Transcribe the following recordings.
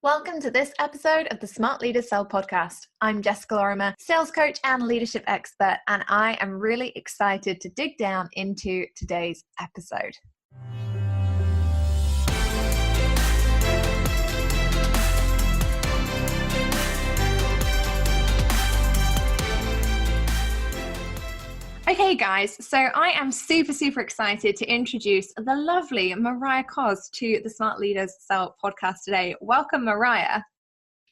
Welcome to this episode of the Smart Leaders Sell podcast. I'm Jessica Lorimer, sales coach and leadership expert, and I am really excited to dig down into today's episode. Okay guys, so I am super excited to introduce the lovely Mariah Coz to the Smart Leaders Sell podcast today. Welcome, Mariah.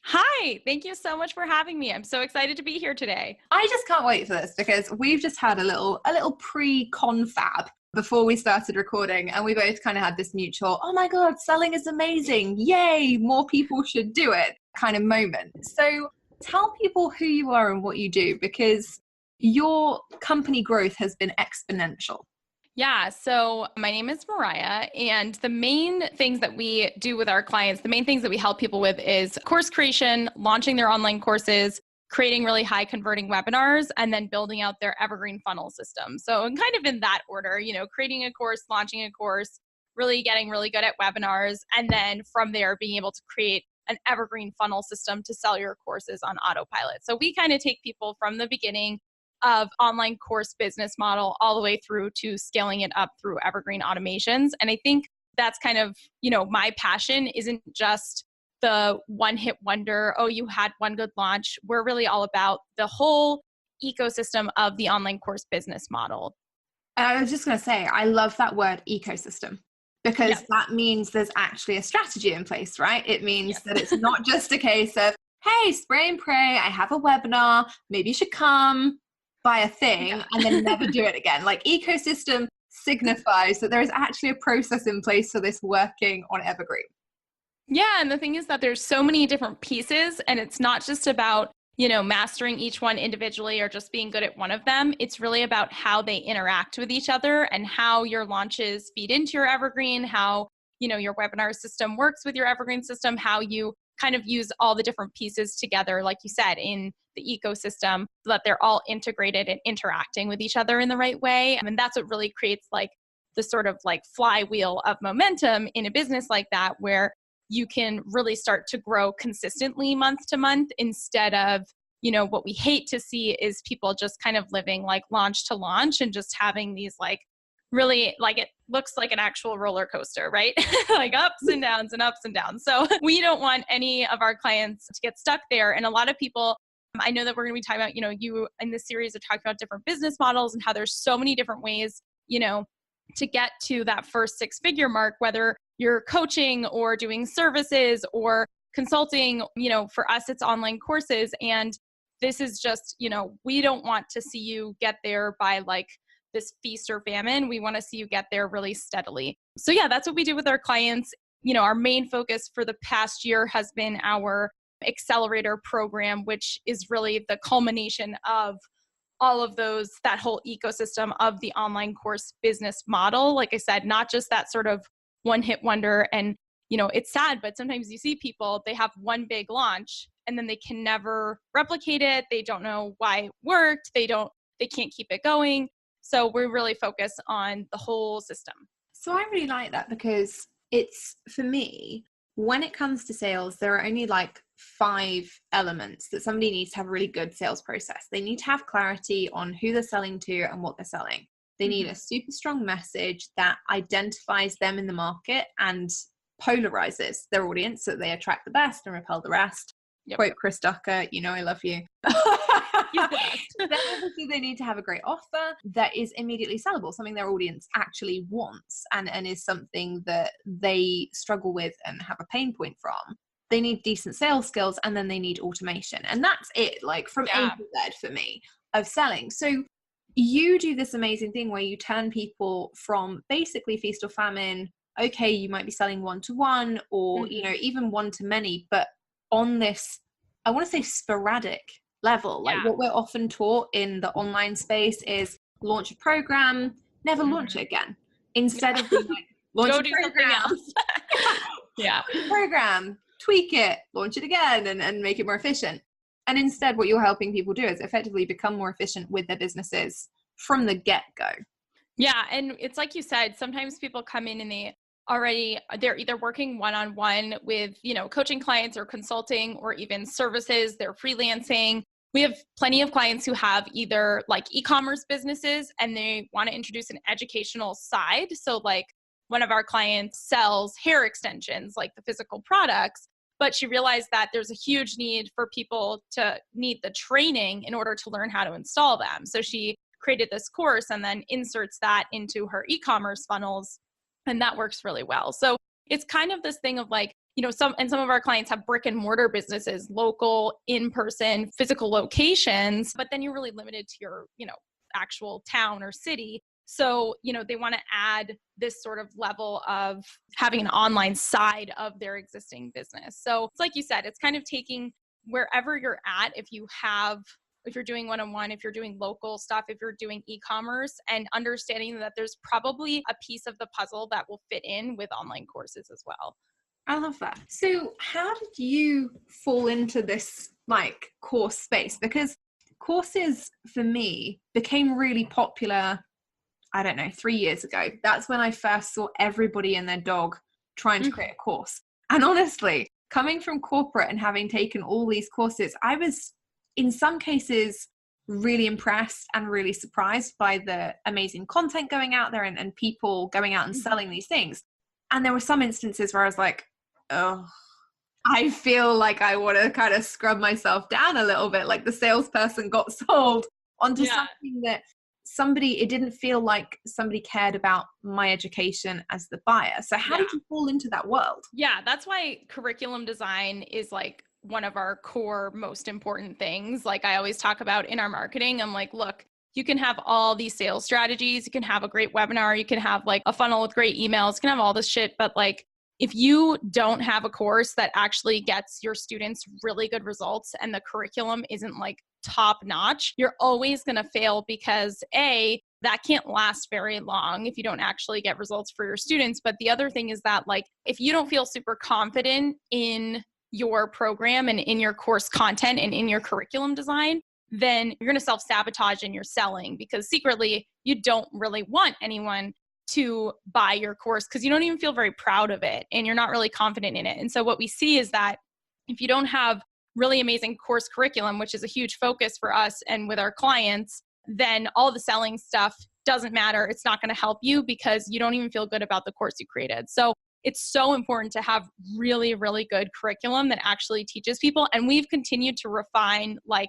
Hi, thank you so much for having me. I'm so excited to be here today. I just can't wait for this because we've just had a little pre-confab before we started recording, and we both kind of had this mutual, oh my God, selling is amazing. Yay, more people should do it kind of moment. So tell people who you are and what you do, because your company growth has been exponential. Yeah, so my name is Mariah, and the main things that we do with our clients, the main things that we help people with is course creation, launching their online courses, creating really high converting webinars, and then building out their evergreen funnel system. So kind of in that order, creating a course, launching a course, really getting really good at webinars, and then from there being able to create an evergreen funnel system to sell your courses on autopilot. So we kind of take people from the beginning of online course business model all the way through to scaling it up through evergreen automations. And I think that's kind of, my passion isn't just the one hit wonder, oh, you had one good launch. We're really all about the whole ecosystem of the online course business model. And I was just going to say, I love that word ecosystem, because that means there's actually a strategy in place, right? It means that it's not just a case of, hey, spray and pray, I have a webinar, maybe you should come, buy a thing, and then never do it again. Like, ecosystem signifies that there is actually a process in place for this working on evergreen. Yeah, and the thing is that there's so many different pieces, and it's not just about, mastering each one individually or just being good at one of them. It's really about how they interact with each other and how your launches feed into your evergreen, how, your webinar system works with your evergreen system, how you kind of use all the different pieces together, like you said, in the ecosystem, so that they're all integrated and interacting with each other in the right way. And that's what really creates like the sort of like flywheel of momentum in a business like that, where you can really start to grow consistently month to month, instead of, what we hate to see is people just kind of living like launch to launch and just having these like really, like, it looks like an actual roller coaster, right? Like ups and downs and ups and downs. So we don't want any of our clients to get stuck there. And a lot of people, I know that we're going to be talking about, you in this series are talking about different business models and how there's so many different ways, to get to that first six-figure mark, whether you're coaching or doing services or consulting. For us, it's online courses. And this is just, we don't want to see you get there by like this feast or famine. We want to see you get there really steadily. So yeah, that's what we do with our clients. Our main focus for the past year has been our accelerator program, which is really the culmination of all of those, that whole ecosystem of the online course business model. Like I said, not just that sort of one hit wonder. And, it's sad, but sometimes you see people, they have one big launch and then they can never replicate it. They don't know why it worked. They can't keep it going. So we really focus on the whole system. So I really like that, because it's, for me, when it comes to sales, there are only like 5 elements that somebody needs to have a really good sales process. They need to have clarity on who they're selling to and what they're selling. They need a super strong message that identifies them in the market and polarizes their audience so that they attract the best and repel the rest. Yep. Quote Chris Ducker, I love you. Then obviously they need to have a great offer that is immediately sellable, something their audience actually wants and is something that they struggle with and have a pain point from. They need decent sales skills, and then they need automation. And that's it, like from A to Z for me of selling. So you do this amazing thing where you turn people from basically feast or famine. Okay, you might be selling one-to-one or, even one-to-many, but on this, I want to say sporadic level. Like what we're often taught in the online space is launch a program, never launch it again. Instead of being like, launch a program, program, tweak it, launch it again, and make it more efficient. And instead, what you're helping people do is effectively become more efficient with their businesses from the get-go. Yeah. And it's like you said, sometimes people come in and already, they're either working one-on-one with, coaching clients or consulting or even services, they're freelancing. We have plenty of clients who have either like e-commerce businesses and they want to introduce an educational side. So like one of our clients sells hair extensions, like the physical products, but she realized that there's a huge need for people to need the training in order to learn how to install them. So she created this course and then inserts that into her e-commerce funnels, and that works really well. So it's kind of this thing of like, some of our clients have brick and mortar businesses, local, in-person, physical locations, but then you're really limited to your, actual town or city. So, they want to add this sort of level of having an online side of their existing business. So it's like you said, it's kind of taking wherever you're at, if you're doing one-on-one, if you're doing local stuff, if you're doing e-commerce, and understanding that there's probably a piece of the puzzle that will fit in with online courses as well. I love that. So how did you fall into this like course space? Because courses for me became really popular, I don't know, 3 years ago. That's when I first saw everybody and their dog trying to create a course. And honestly, coming from corporate and having taken all these courses, I was in some cases really impressed and really surprised by the amazing content going out there and people going out and selling these things. And there were some instances where I was like, oh, I feel like I want to kind of scrub myself down a little bit. Like the salesperson got sold onto something that it didn't feel like somebody cared about my education as the buyer. So how did you fall into that world? Yeah, that's why curriculum design is like one of our core most important things. Like I always talk about in our marketing, I'm like, look, you can have all these sales strategies, you can have a great webinar, you can have like a funnel with great emails, you can have all this shit, but like if you don't have a course that actually gets your students really good results and the curriculum isn't like top notch, you're always going to fail because that can't last very long if you don't actually get results for your students. But the other thing is that like if you don't feel super confident in your program and in your course content and in your curriculum design, then you're going to self-sabotage in your selling, because secretly you don't really want anyone to buy your course because you don't even feel very proud of it and you're not really confident in it. And so what we see is that if you don't have really amazing course curriculum, which is a huge focus for us and with our clients, then all the selling stuff doesn't matter. It's not going to help you because you don't even feel good about the course you created. So it's so important to have really, really good curriculum that actually teaches people. And we've continued to refine like,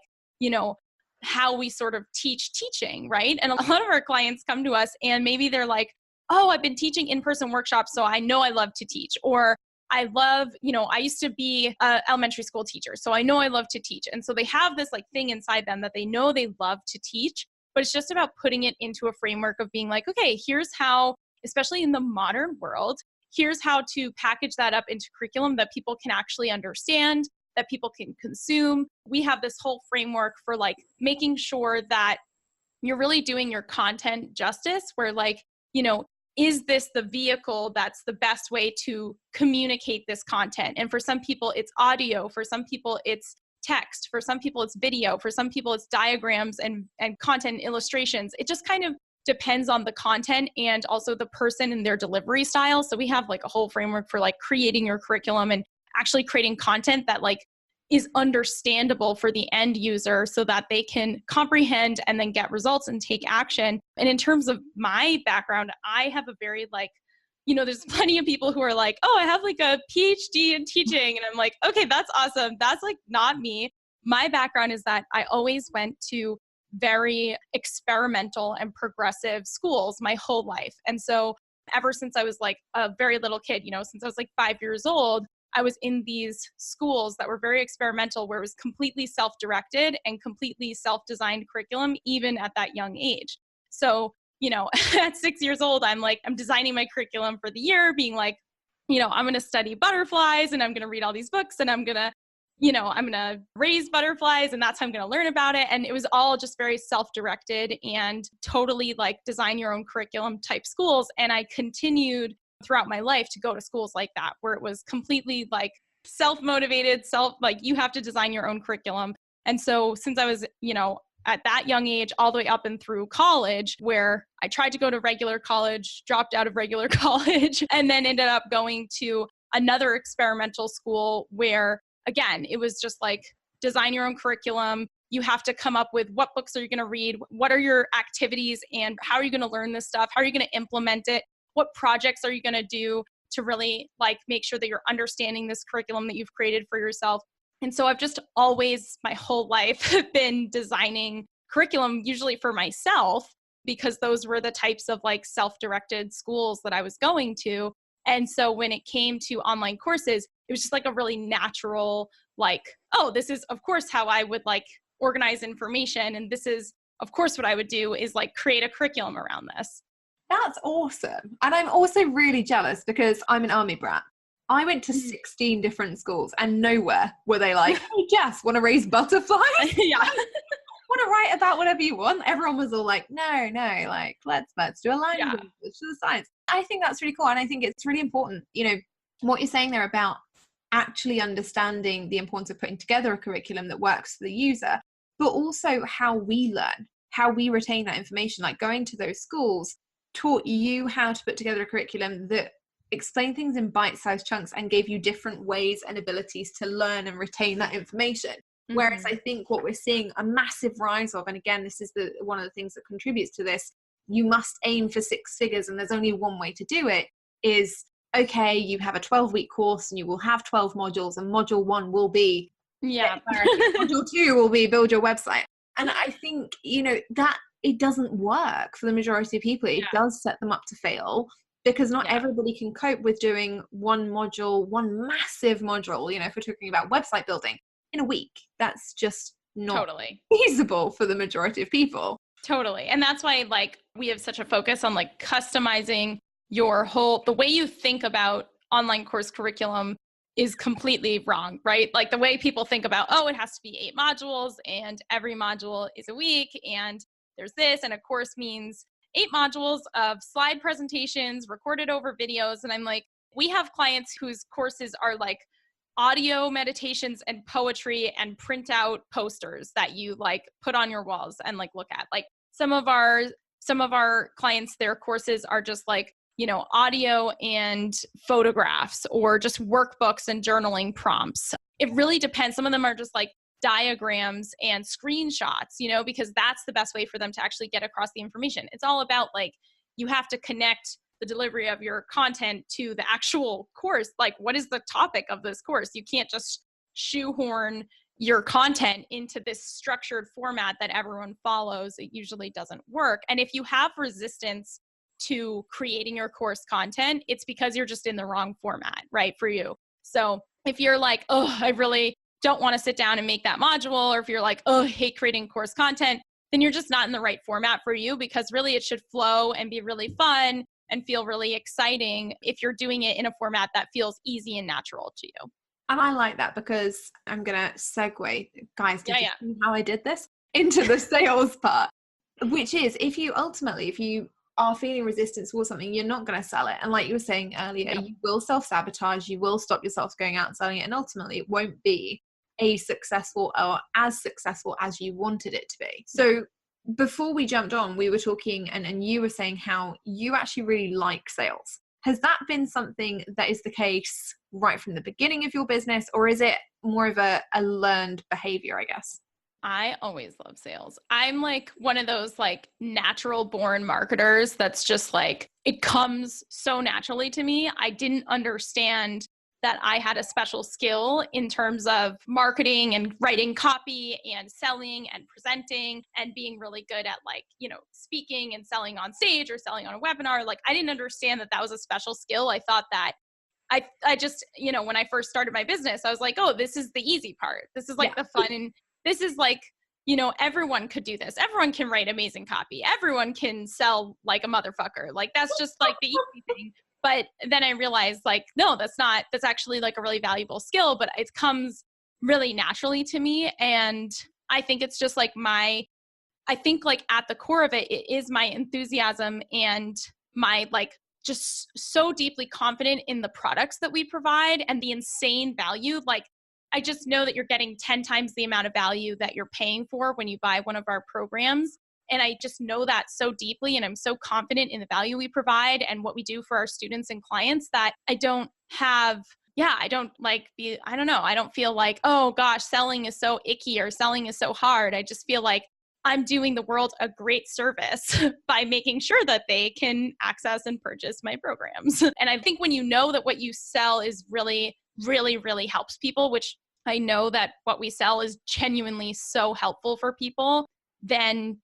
how we sort of teaching, right? And a lot of our clients come to us and maybe they're like, oh, I've been teaching in-person workshops, so I know I love to teach. Or I love, I used to be an elementary school teacher, so I know I love to teach. And so they have this like thing inside them that they know they love to teach, but it's just about putting it into a framework of being like, okay, here's how, especially in the modern world, here's how to package that up into curriculum that people can actually understand, that people can consume. We have this whole framework for like making sure that you're really doing your content justice, where like, is this the vehicle that's the best way to communicate this content? And for some people it's audio, for some people it's text, for some people it's video, for some people it's diagrams and content illustrations. It just kind of depends on the content and also the person and their delivery style. So we have like a whole framework for like creating your curriculum and actually creating content that like is understandable for the end user so that they can comprehend and then get results and take action. And in terms of my background, I have a very like, there's plenty of people who are like, oh, I have like a PhD in teaching. And I'm like, okay, that's awesome. That's like not me. My background is that I always went to very experimental and progressive schools my whole life. And so ever since I was like a very little kid, since I was like 5 years old, I was in these schools that were very experimental, where it was completely self-directed and completely self-designed curriculum, even at that young age. So, at 6 years old, I'm designing my curriculum for the year, being like, I'm going to study butterflies and I'm going to read all these books and I'm going to raise butterflies and that's how I'm going to learn about it. And it was all just very self-directed and totally like design your own curriculum type schools. And I continued throughout my life to go to schools like that, where it was completely like self-motivated, like you have to design your own curriculum. And so since I was, at that young age all the way up and through college, where I tried to go to regular college, dropped out of regular college, and then ended up going to another experimental school where, again, it was just like design your own curriculum. You have to come up with what books are you going to read? What are your activities and how are you going to learn this stuff? How are you going to implement it? What projects are you going to do to really like make sure that you're understanding this curriculum that you've created for yourself? And so I've just always, my whole life, been designing curriculum, usually for myself, because those were the types of like self-directed schools that I was going to. And so when it came to online courses, it was just like a really natural, like, oh, this is of course how I would like organize information. And this is of course what I would do is like create a curriculum around this. That's awesome. And I'm also really jealous because I'm an army brat. I went to 16 different schools and nowhere were they like, hey, Jess, want to raise butterflies? Yeah. Want to write about whatever you want? Everyone was all like, no, like, let's do a language, let's do the science. I think that's really cool. And I think it's really important, you know, what you're saying there about actually understanding the importance of putting together a curriculum that works for the user, but also how we learn, how we retain that information. Like going to those schools taught you how to put together a curriculum that explained things in bite-sized chunks and gave you different ways and abilities to learn and retain that information. Mm-hmm. Whereas I think what we're seeing a massive rise of, and again, this is one of the things that contributes to this, you must aim for 6 figures and there's only one way to do it, is okay, you have a 12-week course and you will have 12 modules and module 1 will be module 2 will be build your website. And I think, you know, that it doesn't work for the majority of people. It does set them up to fail because not everybody can cope with doing one massive module, you know, if we're talking about website building in a week. That's just not feasible for the majority of people. Totally. And that's why like we have such a focus on like customizing your whole, the way you think about online course curriculum is completely wrong, right? Like the way people think about, oh, it has to be 8 modules and every module is a week and there's this, and a course means 8 modules of slide presentations recorded over videos. And I'm like, we have clients whose courses are like audio meditations and poetry and print out posters that you like put on your walls and like look at. Like some of our clients, their courses are just like, you know, audio and photographs or just workbooks and journaling prompts. It really depends. Some of them are just like diagrams and screenshots, you know, because that's the best way for them to actually get across the information. It's all about like, you have to connect the delivery of your content to the actual course. Like, what is the topic of this course? You can't just shoehorn your content into this structured format that everyone follows. It usually doesn't work. And if you have resistance to creating your course content, it's because you're just in the wrong format, right, for you. So if you're like, oh, I really don't want to sit down and make that module, or if you're like, oh, I hate creating course content, then you're just not in the right format for you, because really it should flow and be really fun and feel really exciting if you're doing it in a format that feels easy and natural to you. And I like that because I'm going to segue, guys, did you see how I did this? Into the sales part, which is if you are feeling resistance towards something, you're not going to sell it. And like you were saying earlier, you will self-sabotage, you will stop yourself going out and selling it. And ultimately it won't be as successful as you wanted it to be. So before we jumped on, we were talking and you were saying how you actually really like sales. Has that been something that is the case right from the beginning of your business, or is it more of a learned behavior, I guess? I always love sales. I'm like one of those like natural born marketers that's just like, it comes so naturally to me. I didn't understand that I had a special skill in terms of marketing and writing copy and selling and presenting and being really good at like, you know, speaking and selling on stage or selling on a webinar. Like I didn't understand that that was a special skill. I thought that I just, you know, when I first started my business, I was like, oh, this is the easy part. This is like the fun. And this is like, you know, everyone could do this. Everyone can write amazing copy. Everyone can sell like a motherfucker. Like that's just like the easy thing. But then I realized like, no, that's actually like a really valuable skill, but it comes really naturally to me. And I think it's just like I think like at the core of it, it is my enthusiasm and my like just so deeply confident in the products that we provide and the insane value. Like I just know that you're getting 10 times the amount of value that you're paying for when you buy one of our programs. And I just know that so deeply. And I'm so confident in the value we provide and what we do for our students and clients that I don't have, I don't I don't feel like, oh gosh, selling is so icky or selling is so hard. I just feel like I'm doing the world a great service by making sure that they can access and purchase my programs. And I think when you know that what you sell is really, really, really helps people, which I know that what we sell is genuinely so helpful for people, then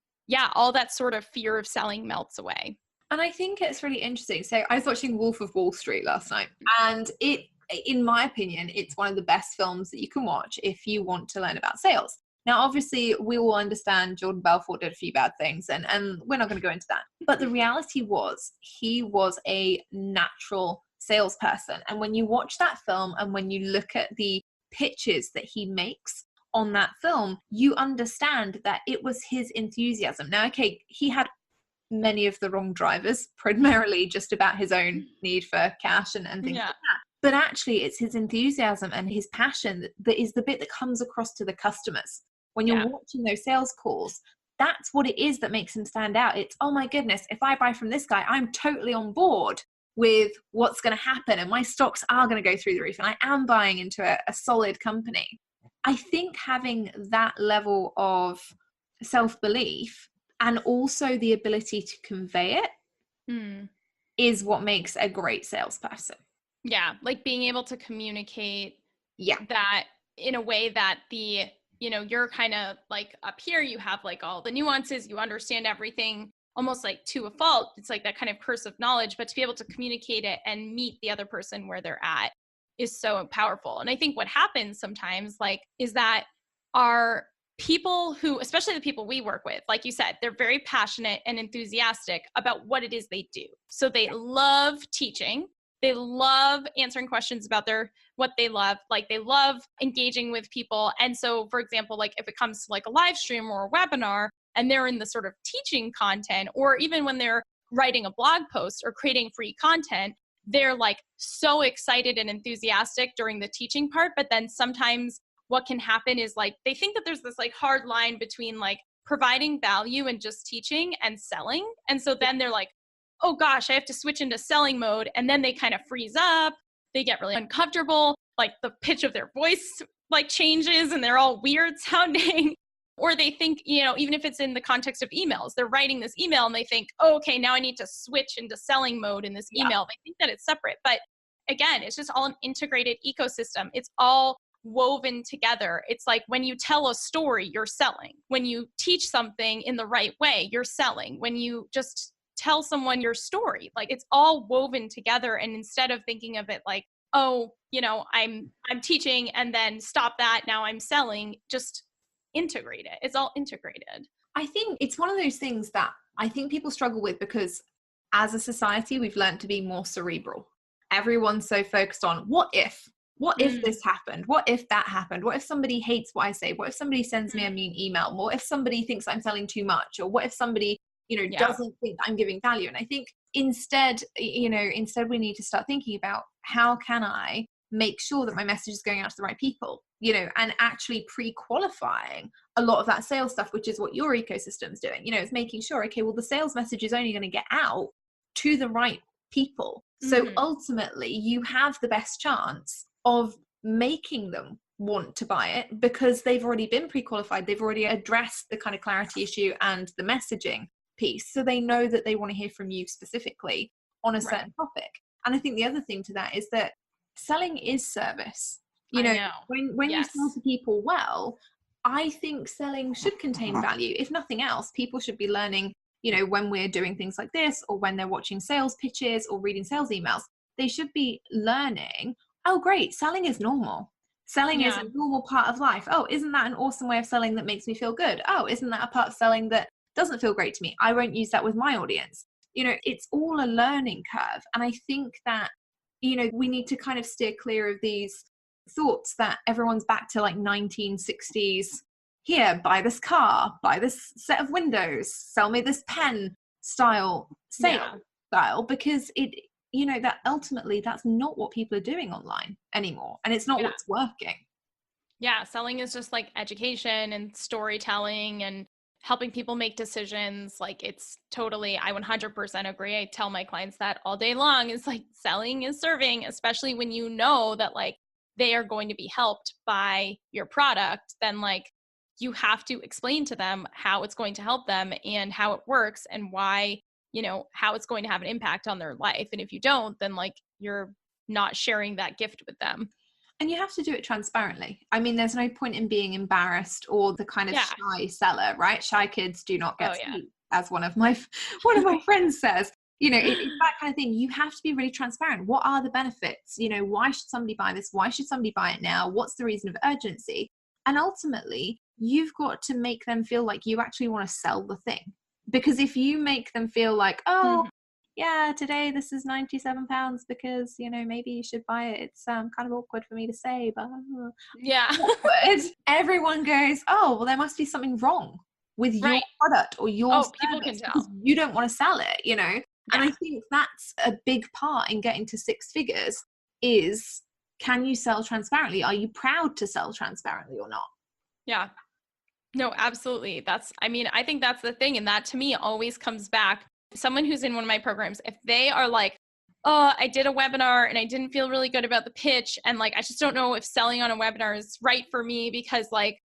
all that sort of fear of selling melts away. And I think it's really interesting. So I was watching Wolf of Wall Street last night, and in my opinion, it's one of the best films that you can watch if you want to learn about sales. Now, obviously, we all understand Jordan Belfort did a few bad things, and we're not going to go into that. But the reality was he was a natural salesperson. And when you watch that film and when you look at the pitches that he makes on that film, you understand that it was his enthusiasm. Now, okay, he had many of the wrong drivers, primarily just about his own need for cash and things like that. But actually, it's his enthusiasm and his passion that is the bit that comes across to the customers. When you're watching those sales calls, that's what it is that makes him stand out. It's, oh my goodness, if I buy from this guy, I'm totally on board with what's going to happen and my stocks are going to go through the roof and I am buying into a solid company. I think having that level of self-belief and also the ability to convey it is what makes a great salesperson. Yeah, like being able to communicate that in a way that you're kind of like up here, you have like all the nuances, you understand everything almost like to a fault. It's like that kind of curse of knowledge, but to be able to communicate it and meet the other person where they're at is so powerful. And I think what happens sometimes is that our people who, especially the people we work with, like you said, they're very passionate and enthusiastic about what it is they do. So they love teaching. They love answering questions about what they love. Like they love engaging with people. And so, for example, like if it comes to like a live stream or a webinar and they're in the sort of teaching content, or even when they're writing a blog post or creating free content, they're like so excited and enthusiastic during the teaching part. But then sometimes what can happen is like, they think that there's this like hard line between like providing value and just teaching and selling. And so then they're like, oh gosh, I have to switch into selling mode. And then they kind of freeze up. They get really uncomfortable. Like the pitch of their voice like changes and they're all weird sounding. Or they think, even if it's in the context of emails, they're writing this email and they think, oh, okay, now I need to switch into selling mode in this email. They think that it's separate. But again, it's just all an integrated ecosystem. It's all woven together. It's like when you tell a story, you're selling. When you teach something in the right way, you're selling. When you just tell someone your story, like it's all woven together. And instead of thinking of it like, oh, I'm teaching and then stop that, now I'm selling, just integrate it. It's all integrated. I think it's one of those things that I think people struggle with because as a society, we've learned to be more cerebral. Everyone's so focused on what if this happened? What if that happened? What if somebody hates what I say? What if somebody sends me a mean email? What if somebody thinks I'm selling too much? Or what if somebody doesn't think I'm giving value? And I think instead we need to start thinking about how can I make sure that my message is going out to the right people, and actually pre-qualifying a lot of that sales stuff, which is what your ecosystem's doing. It's making sure, okay, well, the sales message is only going to get out to the right people. So ultimately you have the best chance of making them want to buy it because they've already been pre-qualified. They've already addressed the kind of clarity issue and the messaging piece. So they know that they want to hear from you specifically on a certain topic. And I think the other thing to that is that selling is service. When you sell to people well, I think selling should contain value. If nothing else, people should be learning, when we're doing things like this or when they're watching sales pitches or reading sales emails, they should be learning, oh, great, selling is normal. Selling is a normal part of life. Oh, isn't that an awesome way of selling that makes me feel good? Oh, isn't that a part of selling that doesn't feel great to me? I won't use that with my audience. It's all a learning curve. And I think that, we need to kind of steer clear of these thoughts that everyone's back to like 1960s. Here, buy this car, buy this set of windows, sell me this pen style style, because that ultimately that's not what people are doing online anymore. And it's not what's working. Yeah, selling is just like education and storytelling and helping people make decisions. Like it's totally, I 100% agree. I tell my clients that all day long. It's like selling is serving, especially when you know that like they are going to be helped by your product, then like you have to explain to them how it's going to help them and how it works and why, how it's going to have an impact on their life. And if you don't, then like you're not sharing that gift with them. And you have to do it transparently. I mean, there's no point in being embarrassed or the kind of Yeah. shy seller, right? Shy kids do not get Yeah. sleep, as one of my friends says. It's that kind of thing. You have to be really transparent. What are the benefits? Why should somebody buy this? Why should somebody buy it now? What's the reason of urgency? And ultimately, you've got to make them feel like you actually want to sell the thing. Because if you make them feel like, oh, yeah, today this is £97 because, maybe you should buy it. It's kind of awkward for me to say, but yeah. Everyone goes, oh, well, there must be something wrong with your product or your service people can tell. because you don't want to sell it, Yeah. And I think that's a big part in getting to six figures is, can you sell transparently? Are you proud to sell transparently or not? Yeah. No, absolutely. I think that's the thing. And that to me always comes back. Someone who's in one of my programs, if they are like, oh, I did a webinar and I didn't feel really good about the pitch. And like, I just don't know if selling on a webinar is right for me because like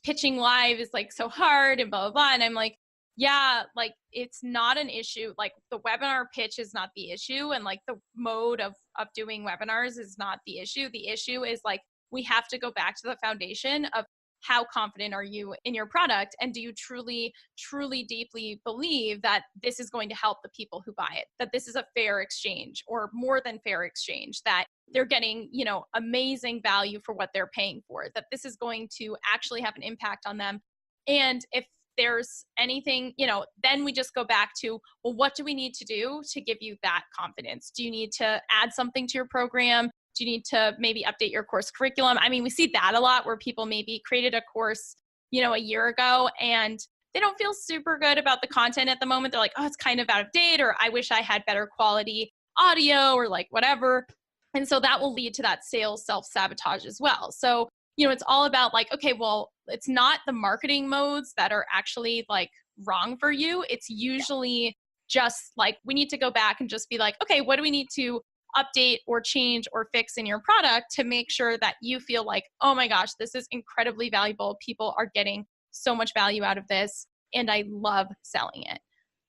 pitching live is like so hard and blah, blah, blah. And I'm like, yeah, like it's not an issue. Like the webinar pitch is not the issue. And like the mode of doing webinars is not the issue. The issue is like, we have to go back to the foundation of how confident are you in your product? And do you truly, truly deeply believe that this is going to help the people who buy it, that this is a fair exchange or more than fair exchange, that they're getting, amazing value for what they're paying for, that this is going to actually have an impact on them. And if there's anything, then we just go back to, well, what do we need to do to give you that confidence? Do you need to add something to your program? Do you need to maybe update your course curriculum? I mean, we see that a lot where people maybe created a course, a year ago and they don't feel super good about the content at the moment. They're like, oh, it's kind of out of date, or I wish I had better quality audio or like whatever. And so that will lead to that sales self-sabotage as well. So, it's all about like, okay, well, it's not the marketing modes that are actually like wrong for you. It's usually just like, we need to go back and just be like, okay, what do we need to update or change or fix in your product to make sure that you feel like, oh my gosh, this is incredibly valuable. People are getting so much value out of this and I love selling it.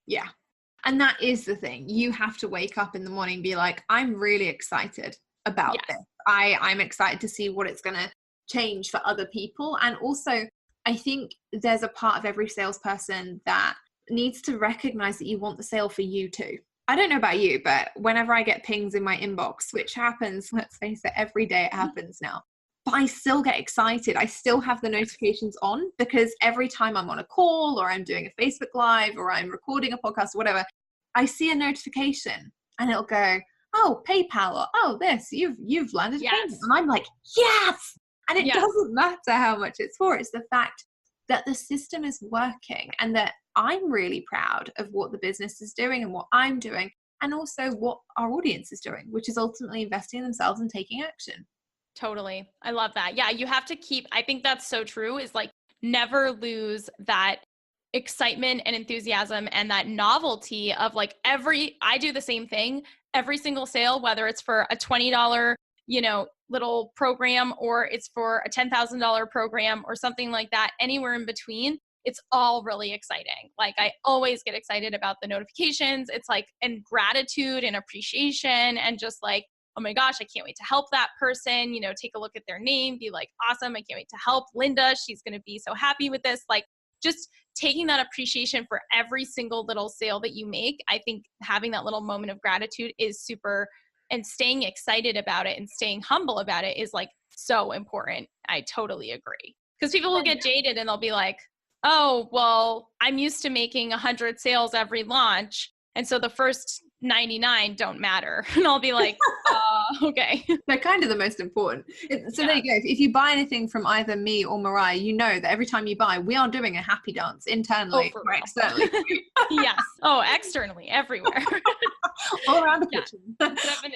Yeah. And that is the thing. You have to wake up in the morning and be like, I'm really excited about this. I'm excited to see what it's going to change for other people. And also, I think there's a part of every salesperson that needs to recognize that you want the sale for you too. I don't know about you, but whenever I get pings in my inbox, which happens, let's face it, every day it happens now, but I still get excited. I still have the notifications on because every time I'm on a call or I'm doing a Facebook Live or I'm recording a podcast or whatever, I see a notification and it'll go, oh, PayPal, or oh, this, you've landed a payment. And I'm like, yes! And it doesn't matter how much it's for. It's the fact that the system is working and that I'm really proud of what the business is doing and what I'm doing, and also what our audience is doing, which is ultimately investing in themselves and taking action. Totally. I love that. Yeah, you have to I think that's so true, is like never lose that excitement and enthusiasm and that novelty of like I do the same thing every single sale, whether it's for a $20, little program or it's for a $10,000 program or something like that, anywhere in between. It's all really exciting. Like I always get excited about the notifications. It's like, and gratitude and appreciation and just like, oh my gosh, I can't wait to help that person, take a look at their name, be like, awesome. I can't wait to help Linda. She's going to be so happy with this. Like just taking that appreciation for every single little sale that you make. I think having that little moment of gratitude is super, and staying excited about it and staying humble about it is like so important. I totally agree. Because people will get jaded and they'll be like, oh, well, I'm used to making 100 sales every launch. And so the first 99 don't matter. And I'll be like, okay. They're kind of the most important. So there you go. If you buy anything from either me or Mariah, you know that every time you buy, we are doing a happy dance internally or externally. Yes. Oh, externally, everywhere. All around the kitchen. Definitely.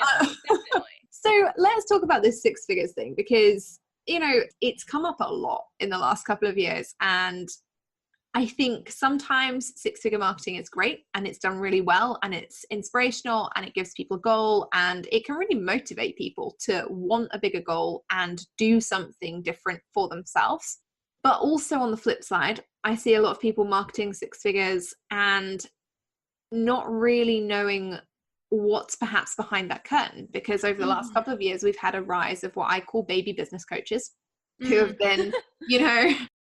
So let's talk about this six figures thing, because it's come up a lot in the last couple of years. And I think sometimes six-figure marketing is great and it's done really well and it's inspirational and it gives people a goal and it can really motivate people to want a bigger goal and do something different for themselves. But also on the flip side, I see a lot of people marketing six figures and not really knowing what's perhaps behind that curtain, because over the last couple of years, we've had a rise of what I call baby business coaches who have been,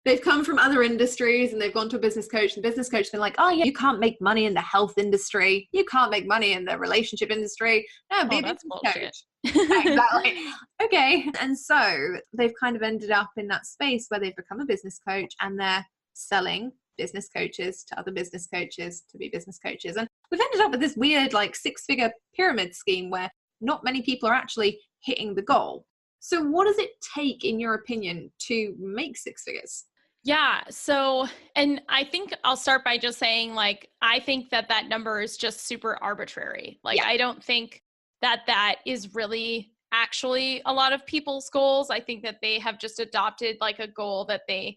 they've come from other industries and they've gone to a business coach, and the business coach has been like, oh yeah, you can't make money in the health industry. You can't make money in the relationship industry. No, be a business coach. Exactly. Okay. And so they've kind of ended up in that space where they've become a business coach and they're selling business coaches to other business coaches to be business coaches. And we've ended up with this weird like six-figure pyramid scheme where not many people are actually hitting the goal. So what does it take, in your opinion, to make six figures? Yeah. So, and I think I'll start by just saying, like, I think that number is just super arbitrary. Like, I don't think that is really actually a lot of people's goals. I think that they have just adopted like a goal that they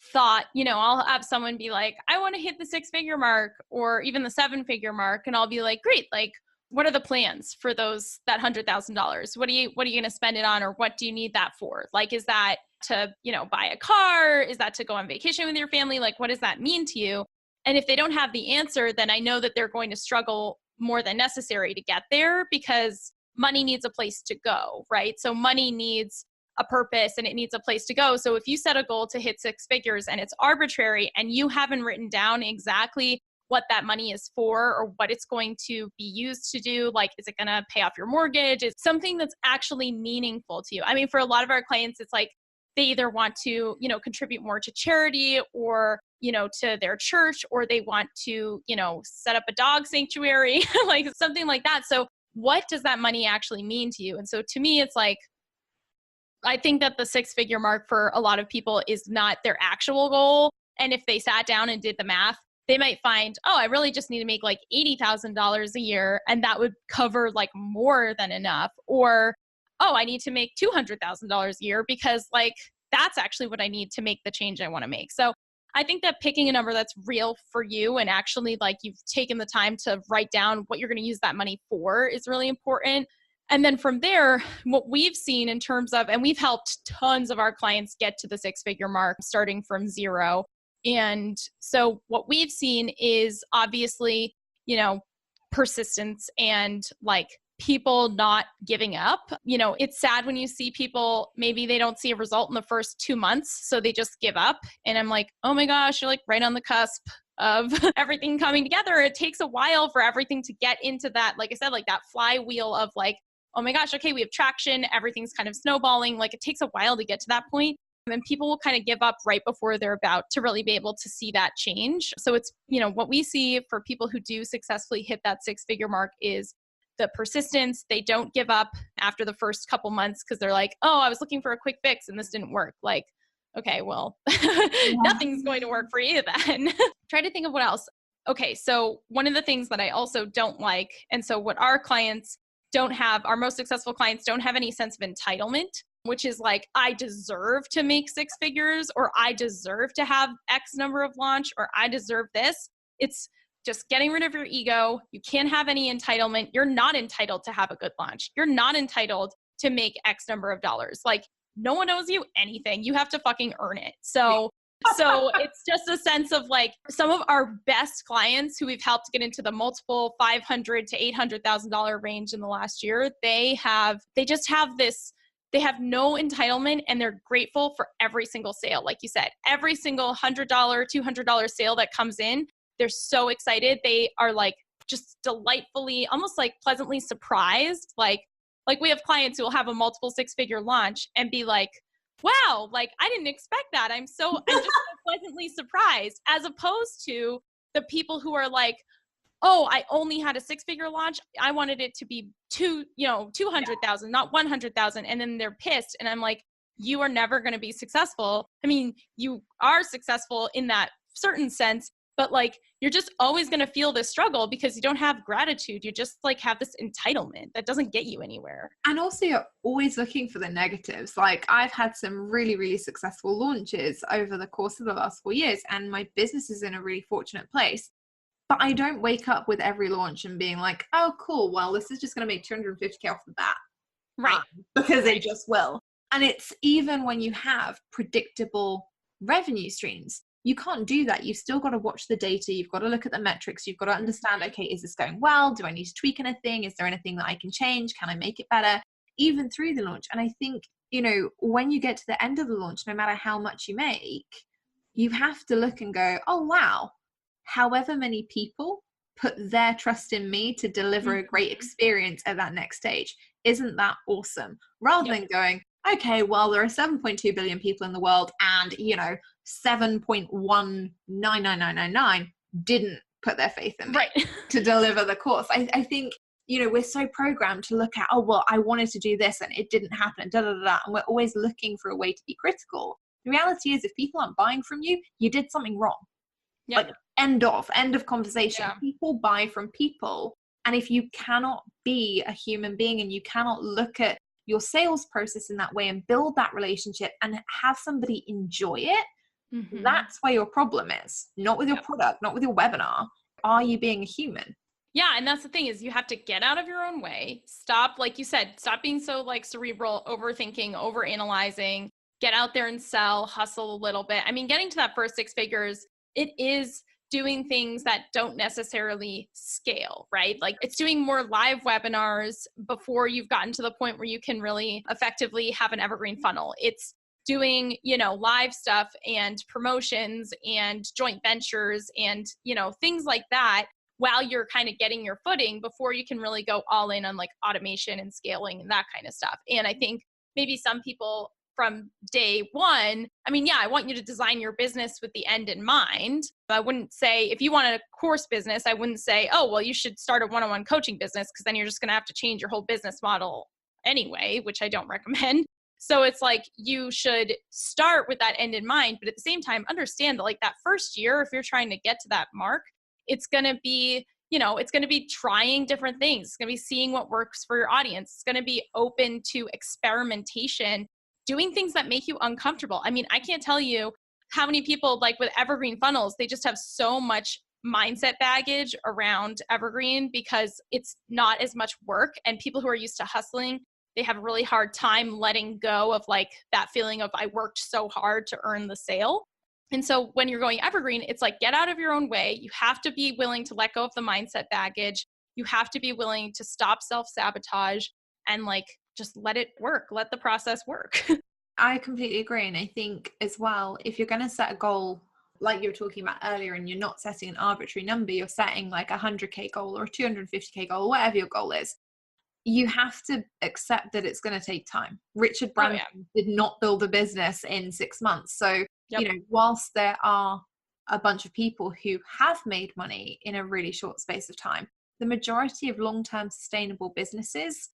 thought, I'll have someone be like, I want to hit the six-figure mark or even the seven-figure mark. And I'll be like, great. Like, what are the plans for that $100,000? What are you going to spend it on? Or what do you need that for? Like, is that to, buy a car? Is that to go on vacation with your family? Like, what does that mean to you? And if they don't have the answer, then I know that they're going to struggle more than necessary to get there, because money needs a place to go, right? So money needs a purpose and it needs a place to go. So if you set a goal to hit six figures and it's arbitrary and you haven't written down exactly what that money is for or what it's going to be used to do, like, is it going to pay off your mortgage? It's something that's actually meaningful to you. I mean, for a lot of our clients, it's like they either want to, contribute more to charity or, to their church, or they want to, set up a dog sanctuary, like something like that. So what does that money actually mean to you? And so to me, it's like, I think that the six-figure mark for a lot of people is not their actual goal. And if they sat down and did the math, they might find, oh, I really just need to make like $80,000 a year, and that would cover like more than enough. Or, oh, I need to make $200,000 a year because like that's actually what I need to make the change I want to make. So I think that picking a number that's real for you and actually like you've taken the time to write down what you're going to use that money for is really important. And then from there, what we've seen in terms of, and we've helped tons of our clients get to the six-figure mark starting from zero. And so what we've seen is obviously, persistence and like people not giving up. It's sad when you see people, maybe they don't see a result in the first 2 months, so they just give up. And I'm like, oh my gosh, you're like right on the cusp of everything coming together. It takes a while for everything to get into that, like I said, like that flywheel of like, oh my gosh, okay, we have traction, everything's kind of snowballing. Like it takes a while to get to that point. And people will kind of give up right before they're about to really be able to see that change. So it's, what we see for people who do successfully hit that six-figure mark is the persistence. They don't give up after the first couple months because they're like, oh, I was looking for a quick fix and this didn't work. Like, okay, well, nothing's going to work for you then. Try to think of what else. Okay, so one of the things that I also don't like, and so what our clients don't have, our most successful clients don't have any sense of entitlement, which is like, I deserve to make six figures, or I deserve to have X number of launch, or I deserve this. It's just getting rid of your ego. You can't have any entitlement. You're not entitled to have a good launch. You're not entitled to make X number of dollars. Like, no one owes you anything. You have to fucking earn it. So it's just a sense of like, some of our best clients who we've helped get into the multiple $500,000 to $800,000 range in the last year, they just have this, they have no entitlement, and they're grateful for every single sale. Like you said, every single $100, $200 sale that comes in, they're so excited. They are like just delightfully, almost like pleasantly surprised. Like we have clients who will have a multiple six-figure launch and be like, wow, like I didn't expect that. I'm just so pleasantly surprised, as opposed to the people who are like, oh, I only had a six-figure launch. I wanted it to be 200,000, not 100,000. And then they're pissed. And I'm like, you are never going to be successful. I mean, you are successful in that certain sense, but like, you're just always going to feel this struggle because you don't have gratitude. You just like have this entitlement that doesn't get you anywhere. And also you're always looking for the negatives. Like I've had some really, really successful launches over the course of the last 4 years, and my business is in a really fortunate place. But I don't wake up with every launch and being like, oh, cool, well, this is just going to make 250K off the bat. Right. Because it just will. And it's even when you have predictable revenue streams, you can't do that. You've still got to watch the data. You've got to look at the metrics. You've got to understand, okay, is this going well? Do I need to tweak anything? Is there anything that I can change? Can I make it better? Even through the launch. And I think, you know, when you get to the end of the launch, no matter how much you make, you have to look and go, oh, wow, however many people put their trust in me to deliver a great experience at that next stage. Isn't that awesome? Rather than going, okay, well, there are 7.2 billion people in the world and, you know, 7.199999 didn't put their faith in me to deliver the course. I think, you know, we're so programmed to look at, oh, well, I wanted to do this and it didn't happen, and we're always looking for a way to be critical. The reality is, if people aren't buying from you, you did something wrong. Like end of conversation. People buy from people. And if you cannot be a human being and you cannot look at your sales process in that way and build that relationship and have somebody enjoy it, that's where your problem is. Not with your product, not with your webinar. Are you being a human? Yeah. And that's the thing, is you have to get out of your own way. Stop, like you said, stop being so like cerebral, overthinking, overanalyzing, get out there and sell, hustle a little bit. I mean, getting to that first 6 figures, it is doing things that don't necessarily scale, right? Like it's doing more live webinars before you've gotten to the point where you can really effectively have an evergreen funnel. It's doing, you know, live stuff and promotions and joint ventures and, you know, things like that while you're kind of getting your footing before you can really go all in on like automation and scaling and that kind of stuff. And I think maybe some people from day one, I mean, yeah, I want you to design your business with the end in mind. I wouldn't say, if you want a course business, I wouldn't say, oh, well, you should start a one-on-one coaching business, because then you're just going to have to change your whole business model anyway, which I don't recommend. So it's like, you should start with that end in mind, but at the same time, understand that like that first year, if you're trying to get to that mark, it's going to be, you know, it's going to be trying different things. It's going to be seeing what works for your audience. It's going to be open to experimentation, doing things that make you uncomfortable. I mean, I can't tell you how many people like with evergreen funnels, they just have so much mindset baggage around evergreen because it's not as much work, and people who are used to hustling, they have a really hard time letting go of like that feeling of I worked so hard to earn the sale. And so when you're going evergreen, it's like, get out of your own way. You have to be willing to let go of the mindset baggage. You have to be willing to stop self-sabotage and like just let it work. Let the process work. I completely agree. And I think as well, if you're going to set a goal, like you were talking about earlier, and you're not setting an arbitrary number, you're setting like a 100K goal or a 250K goal, whatever your goal is, you have to accept that it's going to take time. Richard Branson did not build a business in 6 months. So, you know, whilst there are a bunch of people who have made money in a really short space of time, the majority of long-term sustainable businesses,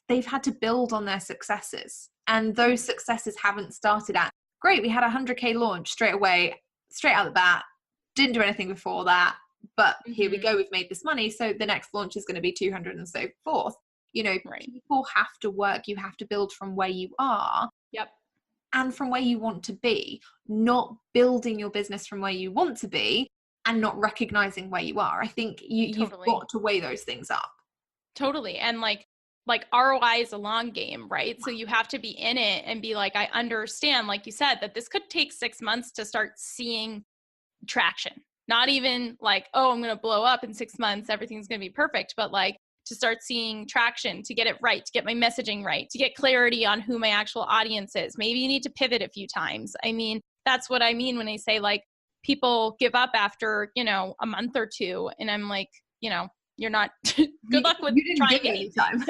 they've had to build on their successes. And those successes haven't started at, great, we had a 100K launch straight away, straight out the bat, didn't do anything before that, but here we go, we've made this money, so the next launch is going to be 200 and so forth. You know, people have to work, you have to build from where you are and from where you want to be, not building your business from where you want to be and not recognizing where you are. I think you've got to weigh those things up. Totally. And like ROI is a long game, right? So you have to be in it and be like, I understand, like you said, that this could take 6 months to start seeing traction. Not even like, oh, I'm going to blow up in 6 months, everything's going to be perfect, but like to start seeing traction, to get it right, to get my messaging right, to get clarity on who my actual audience is. Maybe you need to pivot a few times. I mean, that's what I mean when I say like people give up after, you know, a month or two. And I'm like, you know, you're not good luck with trying any time.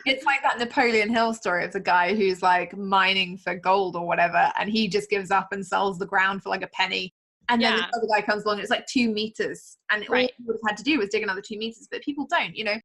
It's like that Napoleon Hill story of the guy who's like mining for gold or whatever, and he just gives up and sells the ground for like a penny. And then this other guy comes along and it's like 2 meters, and all he would have had to do was dig another 2 meters, but people don't, you know.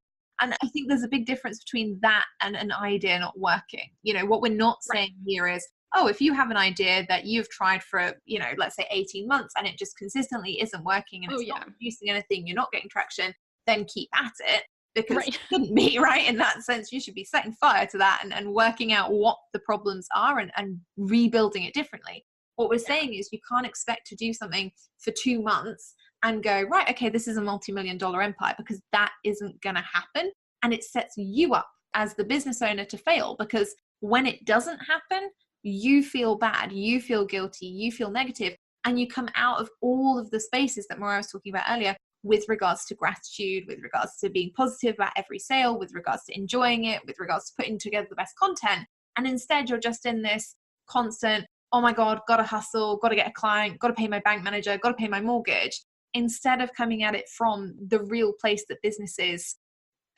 And I think there's a big difference between that and an idea not working. You know, what we're not saying here is, oh, if you have an idea that you've tried for, let's say 18 months and it just consistently isn't working and it's not producing anything, you're not getting traction, then keep at it, because it shouldn't be, right? In that sense, you should be setting fire to that and working out what the problems are and rebuilding it differently. What we're saying is you can't expect to do something for 2 months and go, right, okay, this is a multi-million-dollar empire, because that isn't going to happen. And it sets you up as the business owner to fail, because when it doesn't happen, you feel bad, you feel guilty, you feel negative, and you come out of all of the spaces that Mariah was talking about earlier with regards to gratitude, with regards to being positive about every sale, with regards to enjoying it, with regards to putting together the best content. And instead, you're just in this constant, oh my God, got to hustle, got to get a client, got to pay my bank manager, got to pay my mortgage, instead of coming at it from the real place that businesses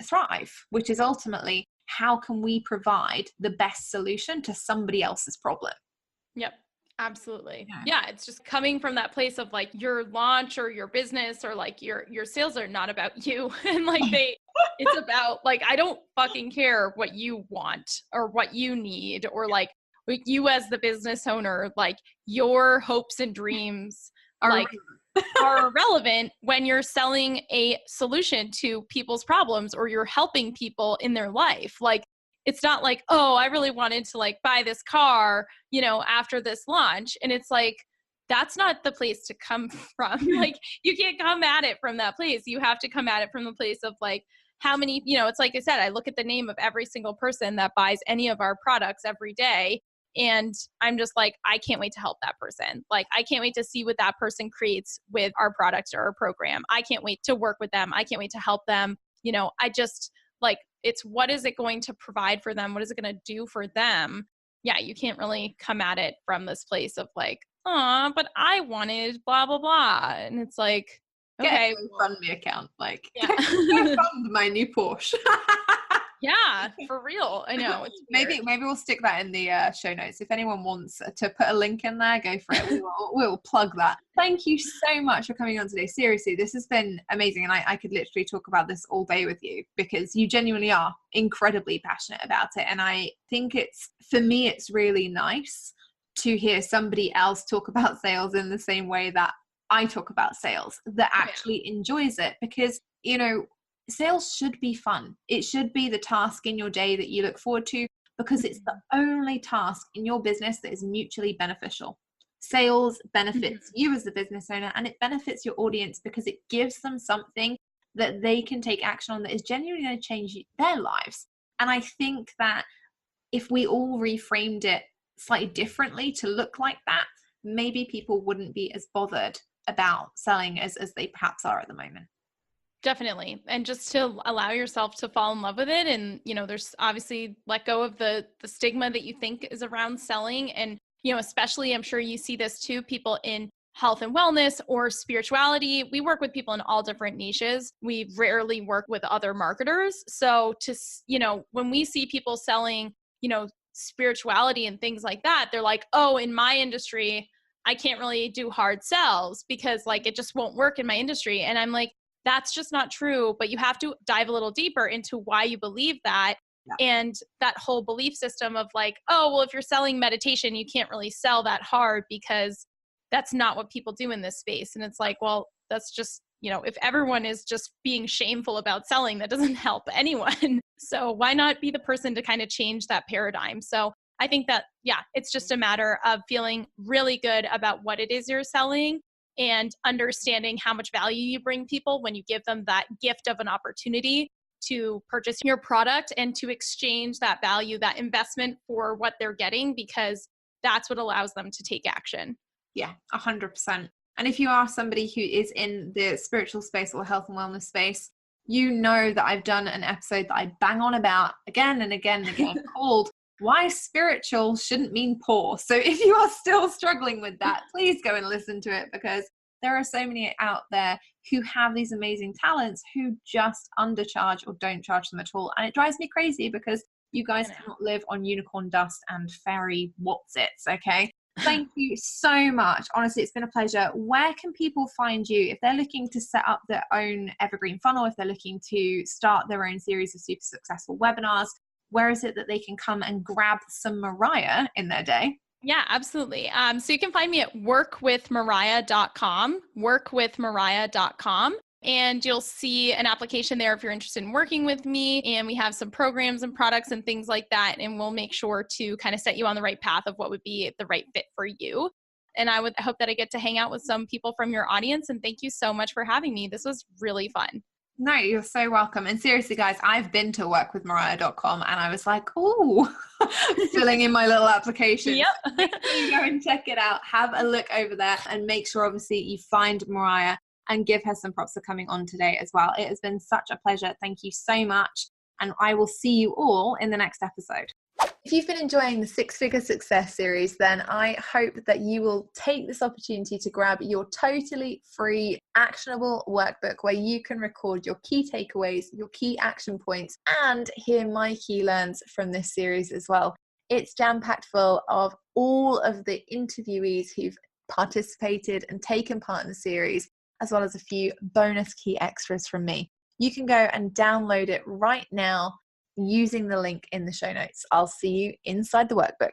thrive, which is ultimately, how can we provide the best solution to somebody else's problem? Yep, absolutely. Yeah, it's just coming from that place of like your launch or your business or like your sales are not about you. And like it's about like, I don't fucking care what you want or what you need, or like you as the business owner, like your hopes and dreams are irrelevant when you're selling a solution to people's problems or you're helping people in their life. Like, it's not like, oh, I really wanted to like buy this car, after this launch. And it's like, that's not the place to come from. Like, you can't come at it from that place. You have to come at it from the place of like, how many, it's like I said, I look at the name of every single person that buys any of our products every day. And I'm just like, I can't wait to help that person. Like, I can't wait to see what that person creates with our product or our program. I can't wait to work with them. I can't wait to help them. I just like, it's what is it going to provide for them? What is it going to do for them? Yeah, you can't really come at it from this place of like, oh, but I wanted blah, blah, blah. And it's like, okay. Get a GoFundMe account. Like, go fund my new Porsche. Yeah, for real. I know. It's maybe we'll stick that in the show notes. If anyone wants to put a link in there, go for it. We'll plug that. Thank you so much for coming on today. Seriously, this has been amazing. And I could literally talk about this all day with you, because you genuinely are incredibly passionate about it. And I think for me, it's really nice to hear somebody else talk about sales in the same way that I talk about sales, that actually enjoys it, because, sales should be fun. It should be the task in your day that you look forward to, because it's the only task in your business that is mutually beneficial. Sales benefits you as the business owner, and it benefits your audience because it gives them something that they can take action on that is genuinely going to change their lives. And I think that if we all reframed it slightly differently to look like that, maybe people wouldn't be as bothered about selling as they perhaps are at the moment. Definitely. And just to allow yourself to fall in love with it. And, there's obviously let go of the stigma that you think is around selling. And, especially, I'm sure you see this too, people in health and wellness or spirituality. We work with people in all different niches. We rarely work with other marketers. So when we see people selling, spirituality and things like that, they're like, oh, in my industry, I can't really do hard sells because like, it just won't work in my industry. And I'm like, that's just not true. But you have to dive a little deeper into why you believe that. Yeah. And that whole belief system of like, oh, well, if you're selling meditation, you can't really sell that hard because that's not what people do in this space. And it's like, well, that's just, if everyone is just being shameful about selling, that doesn't help anyone. So why not be the person to kind of change that paradigm? So I think that, it's just a matter of feeling really good about what it is you're selling and understanding how much value you bring people when you give them that gift of an opportunity to purchase your product and to exchange that value, that investment for what they're getting, because that's what allows them to take action. Yeah, 100%. And if you are somebody who is in the spiritual space or health and wellness space, you know that I've done an episode that I bang on about again and again and again called Why Spiritual Shouldn't Mean Poor. So if you are still struggling with that, please go and listen to it, because there are so many out there who have these amazing talents who just undercharge or don't charge them at all. And it drives me crazy, because you guys cannot live on unicorn dust and fairy what's-its, okay? Thank you so much. Honestly, it's been a pleasure. Where can people find you if they're looking to set up their own evergreen funnel, if they're looking to start their own series of super successful webinars? Where is it that they can come and grab some Mariah in their day? Yeah, absolutely. So you can find me at workwithmariah.com, and you'll see an application there if you're interested in working with me. And we have some programs and products and things like that. And we'll make sure to kind of set you on the right path of what would be the right fit for you. And I hope that I get to hang out with some people from your audience. And thank you so much for having me. This was really fun. No, you're so welcome. And seriously, guys, I've been to workwithmariah.com and I was like, oh, filling in my little application. Yep. Make sure you go and check it out. Have a look over there and make sure, obviously, you find Mariah and give her some props for coming on today as well. It has been such a pleasure. Thank you so much. And I will see you all in the next episode. If you've been enjoying the 6-Figure Success series, then I hope that you will take this opportunity to grab your totally free, actionable workbook where you can record your key takeaways, your key action points, and hear my key learns from this series as well. It's jam-packed full of all of the interviewees who've participated and taken part in the series, as well as a few bonus key extras from me. You can go and download it right now using the link in the show notes. I'll see you inside the workbook.